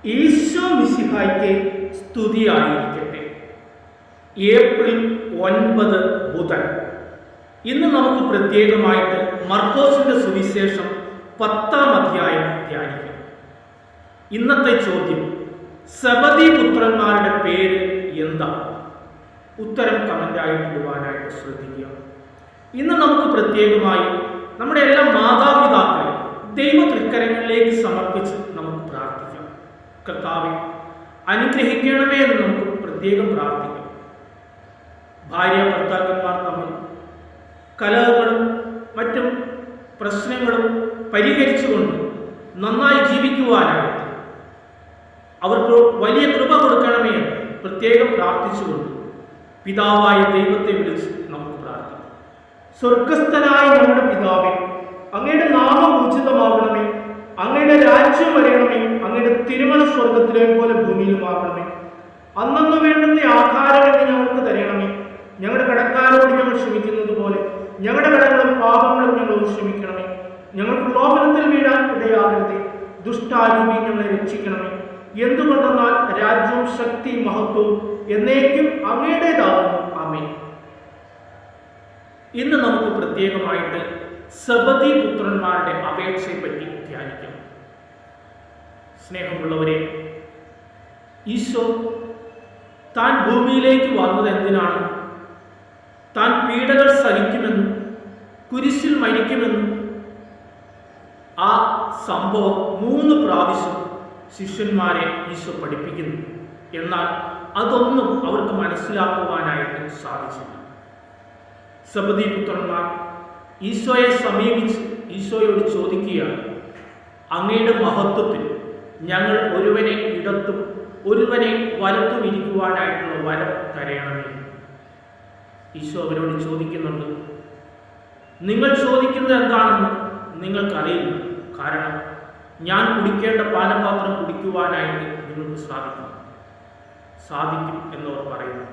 ഈശോ മിശിഹായ്ക്ക് സ്തുതിയായിരിക്കട്ടെ. ഏപ്രിൽ 9 ബുധൻ. ഇന്ന് നമുക്ക് പ്രത്യേകമായിട്ട് മർക്കോസിന്റെ സുവിശേഷം 10-ാം അധ്യായം ധ്യാനിക്കാം. ഇന്നത്തെ ചോദ്യം: സെബദി പുത്രന്മാരുടെ പേര് എന്താ? ഉത്തരം കമന്റായിട്ട് ഇടുവാനായിട്ട് ശ്രദ്ധിക്കുക. ഇന്ന് നമുക്ക് പ്രത്യേകമായി നമ്മുടെ എല്ലാ മാതാപിതാക്കളെ ദൈവ തൃക്കരങ്ങളിലേക്ക് സമർപ്പിച്ച് നമുക്ക് പ്രാർത്ഥിക്കാം. കർത്താവെ, അനുഗ്രഹിക്കണമേ എന്ന് നമുക്ക് പ്രത്യേകം പ്രാർത്ഥിക്കാം. ഭാര്യ ഭർത്താക്കന്മാർ തമ്മിൽ കലഹങ്ങളും മറ്റും പ്രശ്നങ്ങളും പരിഹരിച്ചുകൊണ്ട് നന്നായി ജീവിക്കുവാനായിട്ട് അവർക്ക് വലിയ കൃപ കൊടുക്കണമേ എന്ന് പ്രത്യേകം പ്രാർത്ഥിച്ചുകൊണ്ട് പിതാവായ ദൈവത്തെ വിളിച്ച് നമുക്ക് പ്രാർത്ഥിക്കാം. സ്വർഗസ്ഥനായ നമ്മുടെ പിതാവേ, അങ്ങയുടെ നാമം ഉചിതമാകണമേ, അങ്ങയുടെ രാജ്യം വരയണമേ, അങ്ങയുടെ തിരുമല സ്വർഗത്തിലെ പോലെ ഭൂമിയിലുമാകണമേ. അന്നന്ന് വേണ്ടുന്ന ആഹാരം ഞങ്ങൾക്ക് തരണമേ. ഞങ്ങളുടെ കടക്കാരോട് ഞങ്ങൾ ക്ഷമിക്കുന്നത് പോലെ ഞങ്ങളുടെ കടങ്ങളും പാപങ്ങളും ഞങ്ങളോട് ക്ഷമിക്കണമേ. ഞങ്ങൾ പ്രലോഭനത്തിൽ വീഴാൻ ഇടയാകരുതേ, ദുഷ്ടാരൂപി ഞങ്ങളെ രക്ഷിക്കണമേ. എന്തുകൊണ്ടെന്നാൽ രാജ്യവും ശക്തി മഹത്വവും എന്നേക്കും അങ്ങയുടേതാകുന്നു. ആമേൻ. ഇന്ന് നമുക്ക് പ്രത്യേകമായിട്ട് സെബദി പുത്രന്മാരുടെ അപേക്ഷയെ പറ്റി ധ്യാനിക്കാം. സ്നേഹമുള്ളവരെ, ഈശോ താൻ ഭൂമിയിലേക്ക് വന്നത് എന്തിനാണ്? താൻ പീഡകൾ സഹിക്കുമെന്നും കുരിശിൽ മരിക്കുമെന്നും ആ സംഭവം 3 പ്രാവശ്യം ശിഷ്യന്മാരെ ഈശോ പഠിപ്പിക്കുന്നു. എന്നാൽ അതൊന്നും അവർക്ക് മനസ്സിലാക്കുവാനായിട്ട് സാധിച്ചില്ല. സെബദി പുത്രന്മാർ ഈശോയെ സമീപിച്ച് ഈശോയോട് ചോദിക്കുകയാണ്, അങ്ങയുടെ മഹത്വത്തിൽ ഞങ്ങൾ ഒരുവനെ ഇടത്തും ഒരുവനെ വലത്തും ഇരിക്കുവാനായിട്ടുള്ള വരം തരയണമേ. ഈശോ അവരോട് ചോദിക്കുന്നുണ്ട്, നിങ്ങൾ ചോദിക്കുന്നത് എന്താണെന്ന് നിങ്ങൾക്കറിയില്ല. കാരണം ഞാൻ കുടിക്കേണ്ട പാനപാത്രം കുടിക്കുവാനായിട്ട് നിങ്ങൾക്ക് സാധിക്കും എന്നവർ പറയുന്നു.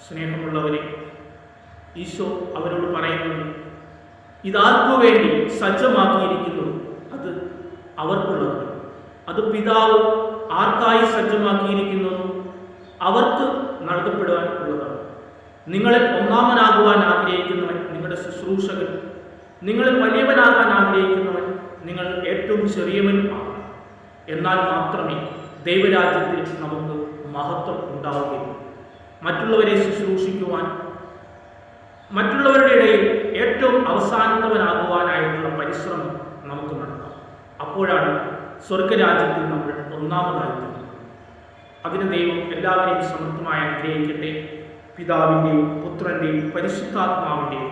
സ്നേഹമുള്ളവരെ, ഈശോ അവരോട് പറയുന്നുണ്ട്, ഇതാർക്കു വേണ്ടി സജ്ജമാക്കിയിരിക്കുന്നു അത് അവർക്കുള്ളത്. അത് പിതാവ് ആർക്കായി സജ്ജമാക്കിയിരിക്കുന്നത് അവർക്ക് നൽകപ്പെടുവാൻ ഉള്ളതാണ്. നിങ്ങളിൽ ഒന്നാമനാകുവാൻ ആഗ്രഹിക്കുന്നവൻ നിങ്ങളുടെ ശുശ്രൂഷകൻ, നിങ്ങളിൽ വലിയവനാകാൻ ആഗ്രഹിക്കുന്നവൻ നിങ്ങൾ ഏറ്റവും ചെറിയവൻ ആകണം. എന്നാൽ മാത്രമേ ദൈവരാജ്യത്തിൽ നമുക്ക് മഹത്വം ഉണ്ടാവുകയുള്ളൂ. മറ്റുള്ളവരെ ശുശ്രൂഷിക്കുവാൻ, മറ്റുള്ളവരുടെ ഇടയിൽ ഏറ്റവും അവസാനത്തവനാകുവാനായിട്ടുള്ള പരിശ്രമം നമുക്ക് നടത്താം. അപ്പോഴാണ് സ്വർഗരാജ്യത്തിൽ നമ്മൾ ഒന്നാമതായി തീരുന്നത്. അതിന് ദൈവം എല്ലാവരെയും സമൃദ്ധമായി അനുഗ്രഹിക്കട്ടെ. പിതാവിൻ്റെയും പുത്രൻ്റെയും പരിശുദ്ധാത്മാവിൻ്റെയും